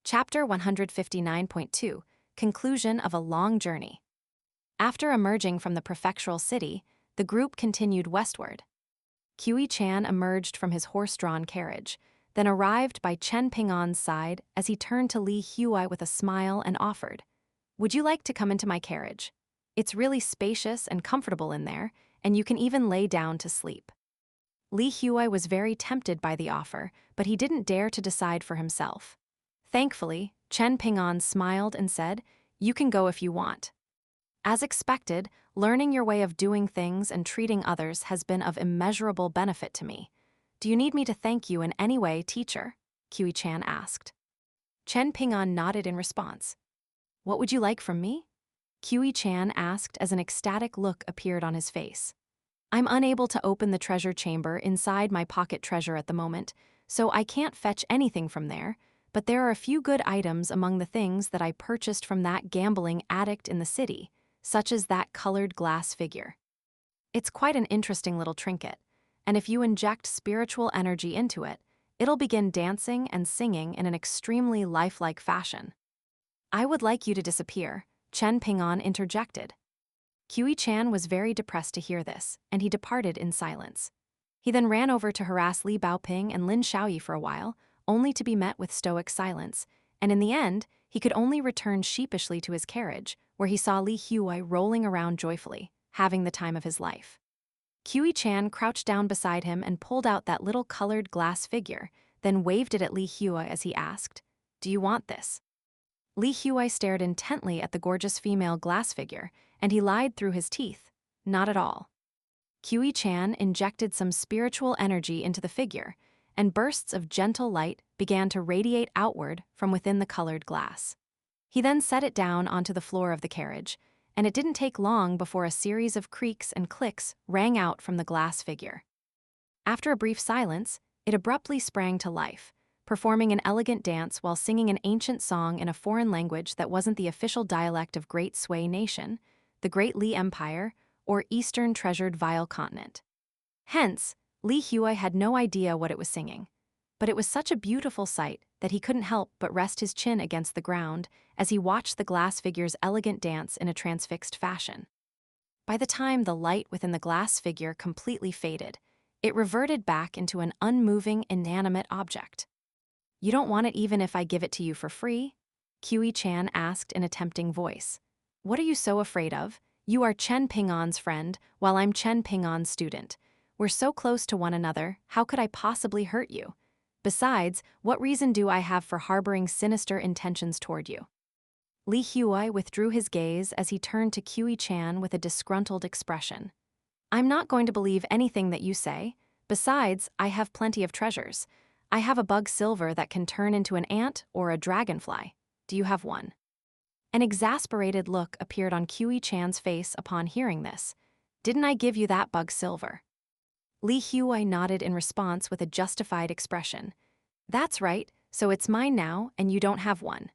Chapter 159.2 Conclusion of a Long Journey. After emerging from the prefectural city, the group continued westward. Qiu-Chan emerged from his horse-drawn carriage, then arrived by Chen Ping'an's side as he turned to Li Huai with a smile and offered, "Would you like to come into my carriage? It's really spacious and comfortable in there, and you can even lay down to sleep." Li Huai was very tempted by the offer, but he didn't dare to decide for himself. Thankfully, Chen Ping'an smiled and said, "You can go if you want." As expected, learning your way of doing things and treating others has been of immeasurable benefit to me. Do you need me to thank you in any way, teacher? Qiu-Chan asked. Chen Ping'an nodded in response. What would you like from me? Qiu-Chan asked as an ecstatic look appeared on his face. I'm unable to open the treasure chamber inside my pocket treasure at the moment, so I can't fetch anything from there, but there are a few good items among the things that I purchased from that gambling addict in the city, such as that colored glass figure. It's quite an interesting little trinket, and if you inject spiritual energy into it, it'll begin dancing and singing in an extremely lifelike fashion. I would like you to disappear, Chen Ping'an interjected. Qiu-Chan was very depressed to hear this, and he departed in silence. He then ran over to harass Li Baoping and Lin Xiaoyi for a while, only to be met with stoic silence, and in the end, he could only return sheepishly to his carriage, where he saw Li Huai rolling around joyfully, having the time of his life. Qiu-Chan crouched down beside him and pulled out that little colored glass figure, then waved it at Li Huai as he asked, "Do you want this?" Li Huai stared intently at the gorgeous female glass figure, and he lied through his teeth, "Not at all." Qiu-Chan injected some spiritual energy into the figure, and bursts of gentle light began to radiate outward from within the colored glass. He then set it down onto the floor of the carriage, and it didn't take long before a series of creaks and clicks rang out from the glass figure. After a brief silence, it abruptly sprang to life, performing an elegant dance while singing an ancient song in a foreign language that wasn't the official dialect of Great Sui Nation, the Great Li Empire, or Eastern Treasured Vile Continent. Hence, Li Huai had no idea what it was singing, but it was such a beautiful sight that he couldn't help but rest his chin against the ground as he watched the glass figure's elegant dance in a transfixed fashion. By the time the light within the glass figure completely faded, it reverted back into an unmoving, inanimate object. "You don't want it even if I give it to you for free?" Qiu-Chan asked in a tempting voice. "What are you so afraid of? You are Chen Ping'an's friend, while I'm Chen Ping'an's student. We're so close to one another, how could I possibly hurt you? Besides, what reason do I have for harboring sinister intentions toward you?" Li Huai withdrew his gaze as he turned to Qiu-Chan with a disgruntled expression. "I'm not going to believe anything that you say. Besides, I have plenty of treasures. I have a bug silver that can turn into an ant or a dragonfly. Do you have one?" An exasperated look appeared on Qiu-Chan's face upon hearing this. "Didn't I give you that bug silver?" Li Huai nodded in response with a justified expression. "That's right, so it's mine now, and you don't have one."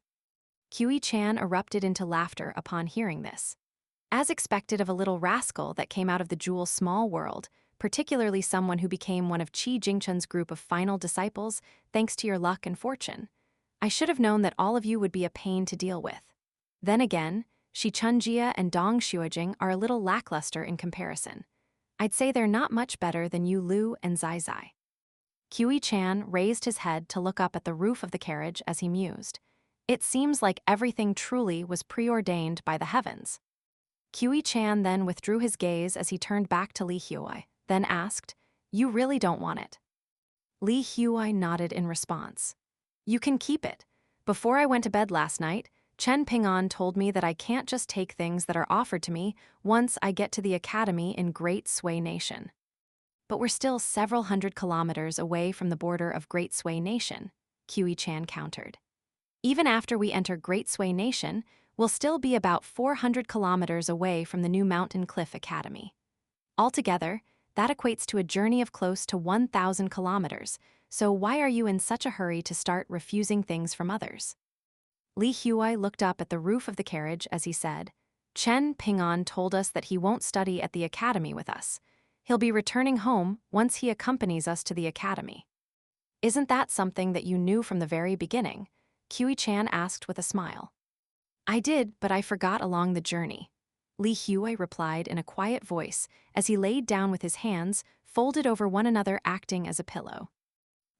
Qiu-Chan erupted into laughter upon hearing this. As expected of a little rascal that came out of the Jewel Small World, particularly someone who became one of Qi Jingchen's group of final disciples thanks to your luck and fortune, I should have known that all of you would be a pain to deal with. Then again, Shi Chunjia and Dong Xuejing are a little lackluster in comparison. I'd say they're not much better than Yu Lu and Zai Zai. Qiu-Chan raised his head to look up at the roof of the carriage as he mused. It seems like everything truly was preordained by the heavens. Qiu-Chan then withdrew his gaze as he turned back to Li Huai, then asked, "You really don't want it?" Li Huai nodded in response. "You can keep it. Before I went to bed last night, Chen Ping'an told me that I can't just take things that are offered to me once I get to the academy in Great Sui Nation." "But we're still several hundred kilometers away from the border of Great Sui Nation," Qiu-Chan countered. "Even after we enter Great Sui Nation, we'll still be about 400 kilometers away from the new Mountain Cliff Academy. Altogether, that equates to a journey of close to 1,000 kilometers, so why are you in such a hurry to start refusing things from others?" Li Huai looked up at the roof of the carriage as he said, "Chen Ping'an told us that he won't study at the academy with us. He'll be returning home once he accompanies us to the academy." "Isn't that something that you knew from the very beginning?" Kiwi-chan asked with a smile. I did, but I forgot along the journey. Li Huai replied in a quiet voice as he laid down with his hands folded over one another acting as a pillow.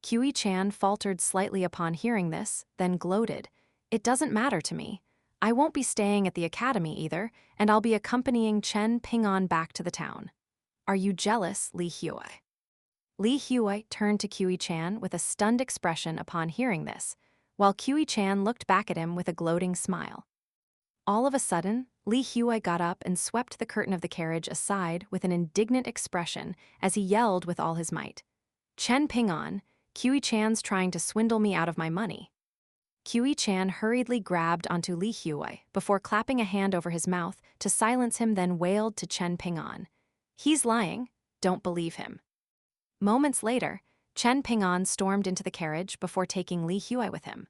Kiwi-chan faltered slightly upon hearing this, then gloated. It doesn't matter to me. I won't be staying at the academy either, and I'll be accompanying Chen Ping'an back to the town. Are you jealous, Li Huai? Li Huai turned to Kiwi-chan with a stunned expression upon hearing this, while Kiwi-chan looked back at him with a gloating smile. All of a sudden, Li Huai got up and swept the curtain of the carriage aside with an indignant expression as he yelled with all his might. Chen Ping'an, Kiwi-chan's trying to swindle me out of my money. Kiwi-chan hurriedly grabbed onto Li Huai before clapping a hand over his mouth to silence him, then wailed to Chen Ping'an. He's lying, don't believe him. Moments later, Chen Ping'an stormed into the carriage before taking Li Huai with him.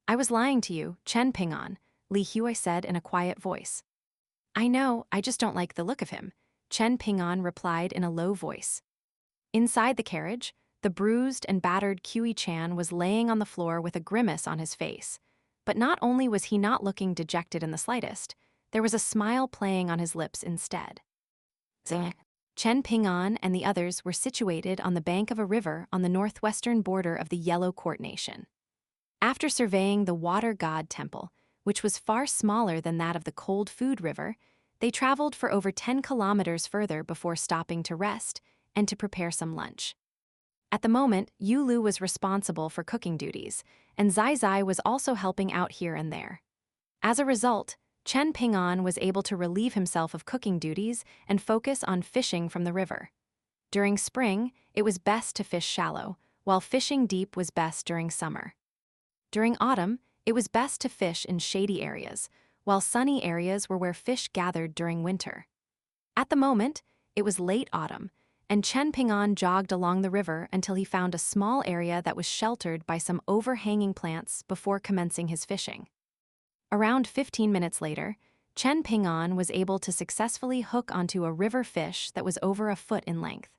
I was lying to you, Chen Ping'an, Li Huai said in a quiet voice. I know, I just don't like the look of him, Chen Ping'an replied in a low voice. Inside the carriage, the bruised and battered Kiwi-chan was laying on the floor with a grimace on his face. But not only was he not looking dejected in the slightest, there was a smile playing on his lips instead. Chen Ping'an and the others were situated on the bank of a river on the northwestern border of the Yellow Court Nation. After surveying the Water God Temple, which was far smaller than that of the Cold Food River, they traveled for over 10 kilometers further before stopping to rest and to prepare some lunch. At the moment, Yulu was responsible for cooking duties, and Zai Zai was also helping out here and there. As a result, Chen Ping'an was able to relieve himself of cooking duties and focus on fishing from the river. During spring, it was best to fish shallow, while fishing deep was best during summer. During autumn, it was best to fish in shady areas, while sunny areas were where fish gathered during winter. At the moment, it was late autumn, and Chen Ping'an jogged along the river until he found a small area that was sheltered by some overhanging plants before commencing his fishing. Around 15 minutes later, Chen Ping'an was able to successfully hook onto a river fish that was over a foot in length.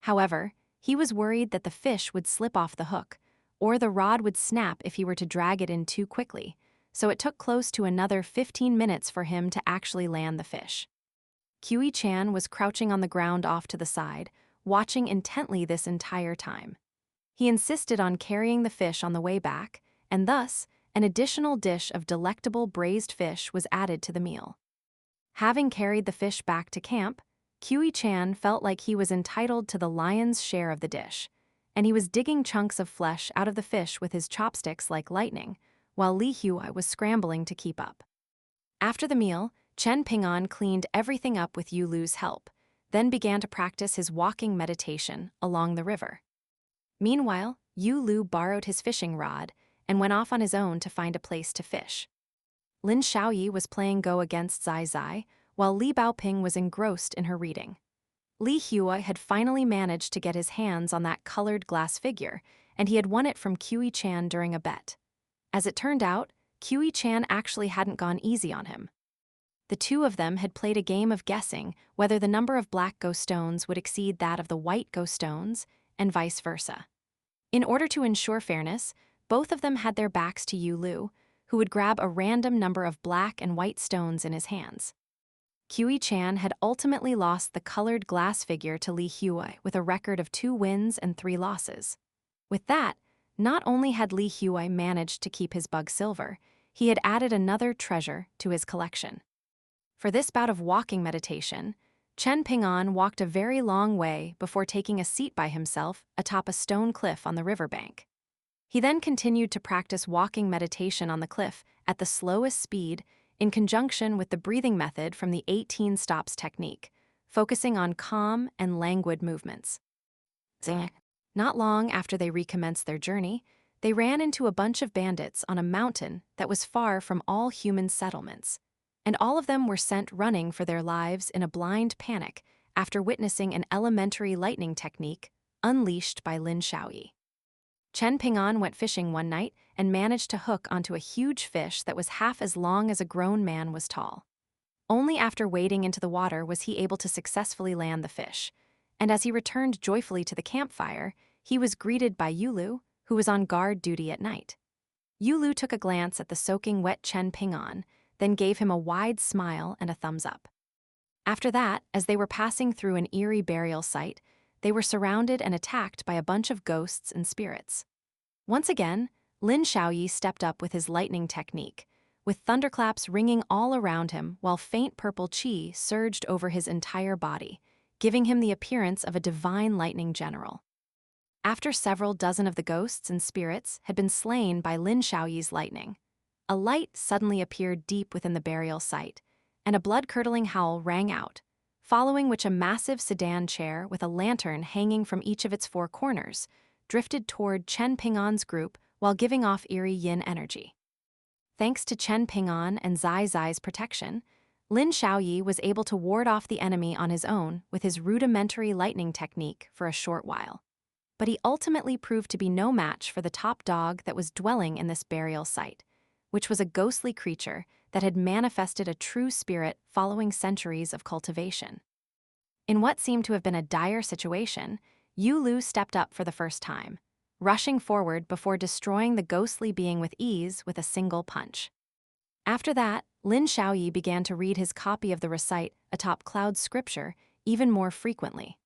However, he was worried that the fish would slip off the hook, or the rod would snap if he were to drag it in too quickly, so it took close to another 15 minutes for him to actually land the fish. Kiwi-chan was crouching on the ground off to the side, watching intently this entire time. He insisted on carrying the fish on the way back, and thus, an additional dish of delectable braised fish was added to the meal. Having carried the fish back to camp, Kiwi-chan felt like he was entitled to the lion's share of the dish, and he was digging chunks of flesh out of the fish with his chopsticks like lightning, while Li Huai was scrambling to keep up. After the meal, Chen Ping'an cleaned everything up with Yulu's help, then began to practice his walking meditation along the river. Meanwhile, Yulu borrowed his fishing rod and went off on his own to find a place to fish. Lin Xiaoyi was playing Go against Zai Zai, while Li Baoping was engrossed in her reading. Li Huai had finally managed to get his hands on that colored glass figure, and he had won it from Kiwi-chan during a bet. As it turned out, Kiwi-chan actually hadn't gone easy on him. The two of them had played a game of guessing whether the number of black Go stones would exceed that of the white Go stones, and vice versa. In order to ensure fairness, both of them had their backs to Yulu, who would grab a random number of black and white stones in his hands. Kiwi-chan had ultimately lost the colored glass figure to Li Huai with a record of 2 wins and 3 losses. With that, not only had Li Huai managed to keep his bug silver, he had added another treasure to his collection. For this bout of walking meditation, Chen Ping'an walked a very long way before taking a seat by himself atop a stone cliff on the riverbank. He then continued to practice walking meditation on the cliff at the slowest speed in conjunction with the breathing method from the 18 stops technique, focusing on calm and languid movements. Not long after they recommenced their journey, they ran into a bunch of bandits on a mountain that was far from all human settlements, and all of them were sent running for their lives in a blind panic after witnessing an elementary lightning technique unleashed by Lin Xiaoyi. Chen Ping'an went fishing one night and managed to hook onto a huge fish that was half as long as a grown man was tall. Only after wading into the water was he able to successfully land the fish, and as he returned joyfully to the campfire, he was greeted by Yulu, who was on guard duty at night. Yulu took a glance at the soaking wet Chen Ping'an, then gave him a wide smile and a thumbs up. After that, as they were passing through an eerie burial site, they were surrounded and attacked by a bunch of ghosts and spirits. Once again, Lin Xiaoyi stepped up with his lightning technique, with thunderclaps ringing all around him while faint purple qi surged over his entire body, giving him the appearance of a divine lightning general. After several dozen of the ghosts and spirits had been slain by Lin Xiaoyi's lightning, a light suddenly appeared deep within the burial site, and a blood-curdling howl rang out, following which a massive sedan chair with a lantern hanging from each of its four corners drifted toward Chen Ping'an's group while giving off eerie yin energy. Thanks to Chen Ping'an and Zai Zai's protection, Lin Xiaoyi was able to ward off the enemy on his own with his rudimentary lightning technique for a short while. But he ultimately proved to be no match for the top dog that was dwelling in this burial site, which was a ghostly creature that had manifested a true spirit following centuries of cultivation. In what seemed to have been a dire situation, Yu Lu stepped up for the first time, rushing forward before destroying the ghostly being with ease with a single punch. After that, Lin Xiaoyi began to read his copy of the recite atop Cloud's scripture even more frequently.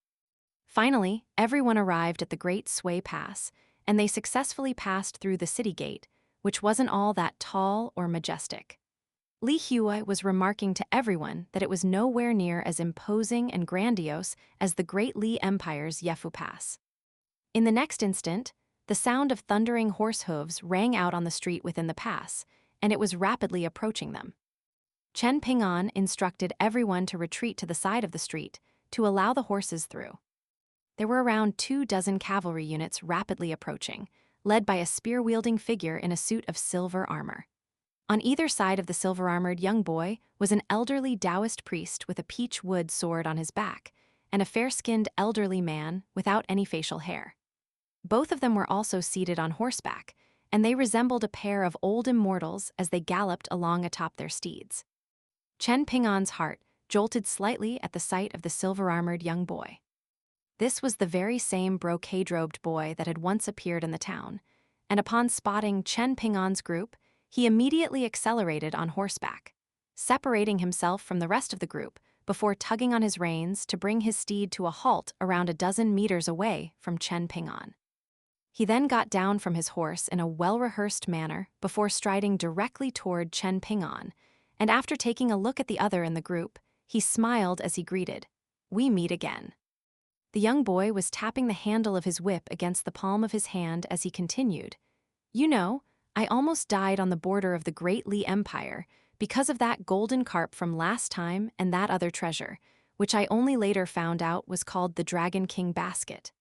Finally, everyone arrived at the Great Sui Pass, and they successfully passed through the city gate, which wasn't all that tall or majestic. Li Huai was remarking to everyone that it was nowhere near as imposing and grandiose as the Great Li Empire's Yefu Pass. In the next instant, the sound of thundering horse hooves rang out on the street within the pass, and it was rapidly approaching them. Chen Ping'an instructed everyone to retreat to the side of the street to allow the horses through. There were around 24 cavalry units rapidly approaching, led by a spear-wielding figure in a suit of silver armor. On either side of the silver-armored young boy was an elderly Taoist priest with a peach wood sword on his back, and a fair-skinned elderly man without any facial hair. Both of them were also seated on horseback, and they resembled a pair of old immortals as they galloped along atop their steeds. Chen Ping'an's heart jolted slightly at the sight of the silver-armored young boy. This was the very same brocade-robed boy that had once appeared in the town, and upon spotting Chen Ping'an's group, he immediately accelerated on horseback, separating himself from the rest of the group before tugging on his reins to bring his steed to a halt around a dozen meters away from Chen Ping'an. He then got down from his horse in a well-rehearsed manner before striding directly toward Chen Ping'an, and after taking a look at the other in the group, he smiled as he greeted, "We meet again." The young boy was tapping the handle of his whip against the palm of his hand as he continued, "You know, I almost died on the border of the Great Li Empire because of that golden carp from last time and that other treasure, which I only later found out was called the Dragon King Basket.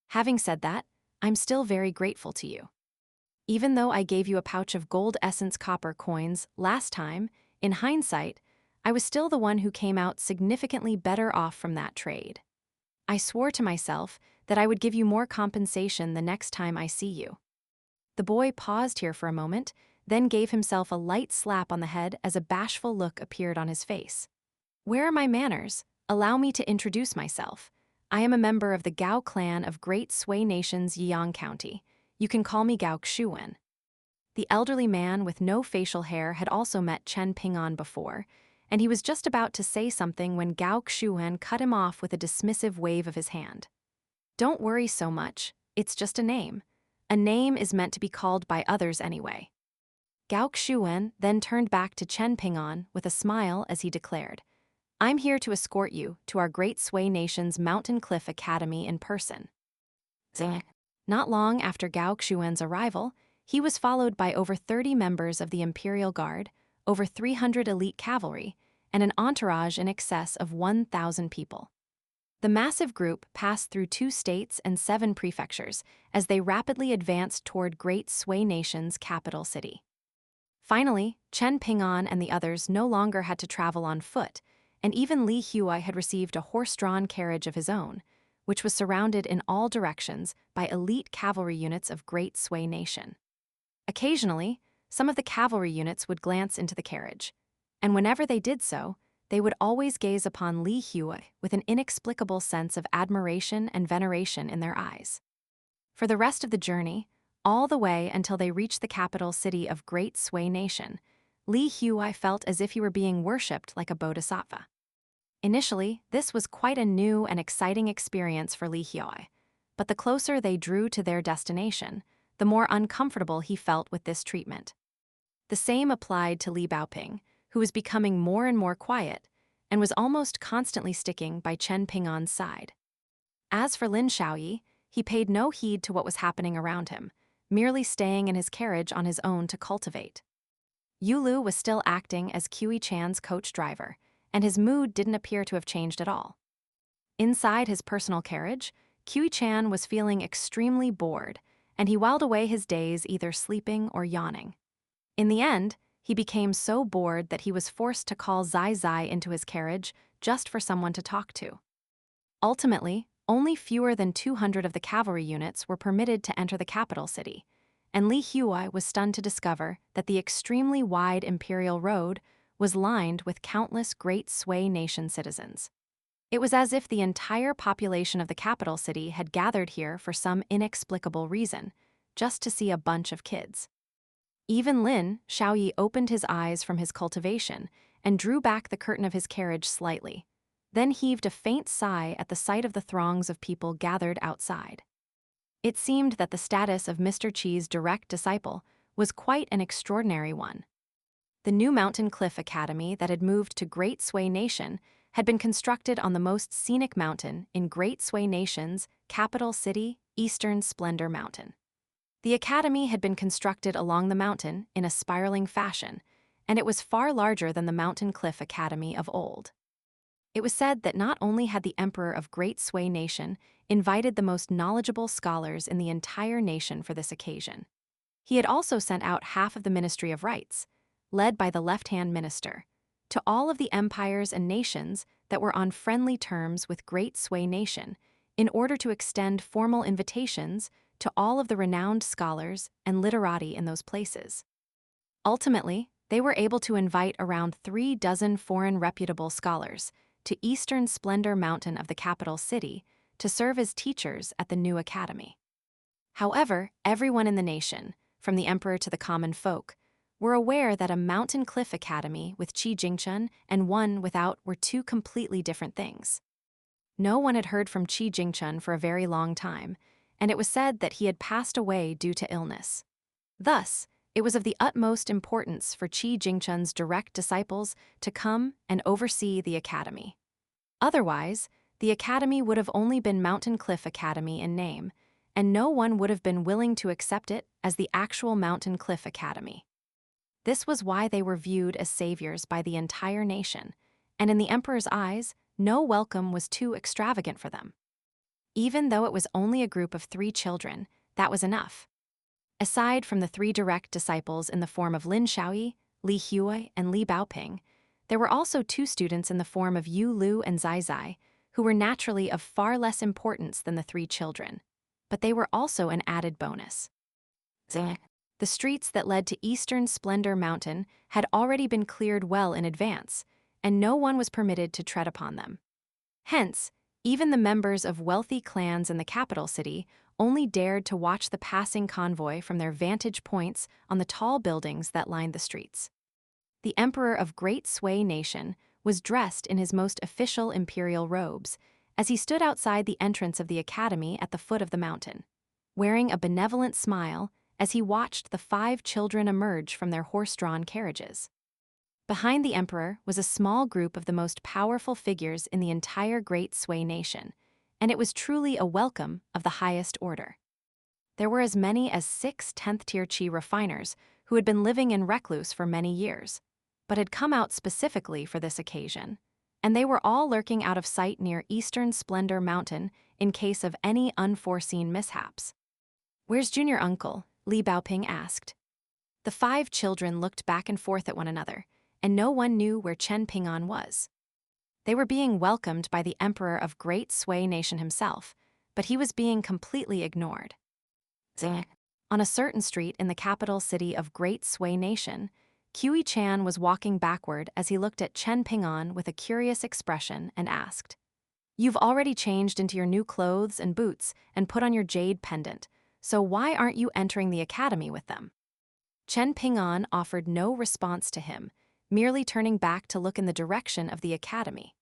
Having said that, I'm still very grateful to you. Even though I gave you a pouch of gold essence copper coins last time, in hindsight, I was still the one who came out significantly better off from that trade. I swore to myself that I would give you more compensation the next time I see you." The boy paused here for a moment, then gave himself a light slap on the head as a bashful look appeared on his face. "Where are my manners? Allow me to introduce myself. I am a member of the Gao clan of Great Sui Nation's Yiyang County. You can call me Gao Xuan." The elderly man with no facial hair had also met Chen Ping'an before, and he was just about to say something when Gao Xuan cut him off with a dismissive wave of his hand. "Don't worry so much, it's just a name. A name is meant to be called by others anyway." Gao Xuan then turned back to Chen Ping'an with a smile as he declared, "I'm here to escort you to our Great Sui Nation's Mountain Cliff Academy in person." Not long after Gao Xuan's arrival, he was followed by over 30 members of the Imperial Guard, over 300 elite cavalry, and an entourage in excess of 1,000 people. The massive group passed through 2 states and 7 prefectures as they rapidly advanced toward Great Sui Nation's capital city. Finally, Chen Ping'an and the others no longer had to travel on foot, and even Li Huai had received a horse-drawn carriage of his own, which was surrounded in all directions by elite cavalry units of Great Sui Nation. Occasionally, some of the cavalry units would glance into the carriage, and whenever they did so, they would always gaze upon Li Huai with an inexplicable sense of admiration and veneration in their eyes. For the rest of the journey, all the way until they reached the capital city of Great Sui Nation. Li Huai felt as if he were being worshipped like a bodhisattva. Initially, this was quite a new and exciting experience for Li Huai, but the closer they drew to their destination, the more uncomfortable he felt with this treatment. The same applied to Li Baoping, who was becoming more and more quiet and was almost constantly sticking by Chen Ping'an's side. As for Lin Xiaoyi, he paid no heed to what was happening around him, merely staying in his carriage on his own to cultivate. Yu Lu was still acting as Qi Chan's coach driver, and his mood didn't appear to have changed at all. Inside his personal carriage, Qi Chan was feeling extremely bored, and he whiled away his days either sleeping or yawning. In the end, he became so bored that he was forced to call Zai Zai into his carriage just for someone to talk to. Ultimately, only fewer than 200 of the cavalry units were permitted to enter the capital city, and Li Huai was stunned to discover that the extremely wide Imperial Road was lined with countless Great Sui Nation citizens. It was as if the entire population of the capital city had gathered here for some inexplicable reason, just to see a bunch of kids. Even Lin Xiaoyi opened his eyes from his cultivation and drew back the curtain of his carriage slightly, then heaved a faint sigh at the sight of the throngs of people gathered outside. It seemed that the status of Mr. Qi's direct disciple was quite an extraordinary one. The new Mountain Cliff Academy that had moved to Great Sui Nation had been constructed on the most scenic mountain in Great Sui Nation's capital city, Eastern Splendor Mountain. The academy had been constructed along the mountain in a spiraling fashion, and it was far larger than the Mountain Cliff Academy of old. It was said that not only had the Emperor of Great Sui Nation invited the most knowledgeable scholars in the entire nation for this occasion, he had also sent out half of the Ministry of Rites, led by the left-hand minister, to all of the empires and nations that were on friendly terms with Great Sui Nation in order to extend formal invitations to all of the renowned scholars and literati in those places. Ultimately, they were able to invite around 36 foreign reputable scholars to Eastern Splendor Mountain of the capital city to serve as teachers at the new academy. However, everyone in the nation, from the emperor to the common folk, were aware that a Mountain Cliff Academy with Qi Jingchun and one without were two completely different things. No one had heard from Qi Jingchun for a very long time, and it was said that he had passed away due to illness. Thus, it was of the utmost importance for Qi Jingchun's direct disciples to come and oversee the academy. Otherwise, the academy would have only been Mountain Cliff Academy in name, and no one would have been willing to accept it as the actual Mountain Cliff Academy. This was why they were viewed as saviors by the entire nation, and in the emperor's eyes, no welcome was too extravagant for them. Even though it was only a group of 3 children, that was enough. Aside from the 3 direct disciples in the form of Lin Xiaoyi, Li Huai, and Li Baoping, there were also 2 students in the form of Yu Lu and Zai Zai, who were naturally of far less importance than the 3 children, but they were also an added bonus. The streets that led to Eastern Splendor Mountain had already been cleared well in advance, and no one was permitted to tread upon them. Hence, even the members of wealthy clans in the capital city only dared to watch the passing convoy from their vantage points on the tall buildings that lined the streets. The Emperor of Great Sui Nation was dressed in his most official imperial robes as he stood outside the entrance of the academy at the foot of the mountain, wearing a benevolent smile as he watched the 5 children emerge from their horse-drawn carriages. Behind the emperor was a small group of the most powerful figures in the entire Great Sui Nation, and it was truly a welcome of the highest order. There were as many as 6 10th-tier Qi refiners who had been living in recluse for many years, but had come out specifically for this occasion, and they were all lurking out of sight near Eastern Splendor Mountain in case of any unforeseen mishaps. "Where's Junior Uncle?" Li Baoping asked. The 5 children looked back and forth at one another, and no one knew where Chen Ping'an was. They were being welcomed by the Emperor of Great Sui Nation himself, but he was being completely ignored. On a certain street in the capital city of Great Sui Nation, Qi Chan was walking backward as he looked at Chen Ping'an with a curious expression and asked, "You've already changed into your new clothes and boots and put on your jade pendant, so why aren't you entering the academy with them? Chen Ping'an offered no response to him, merely turning back to look in the direction of the academy.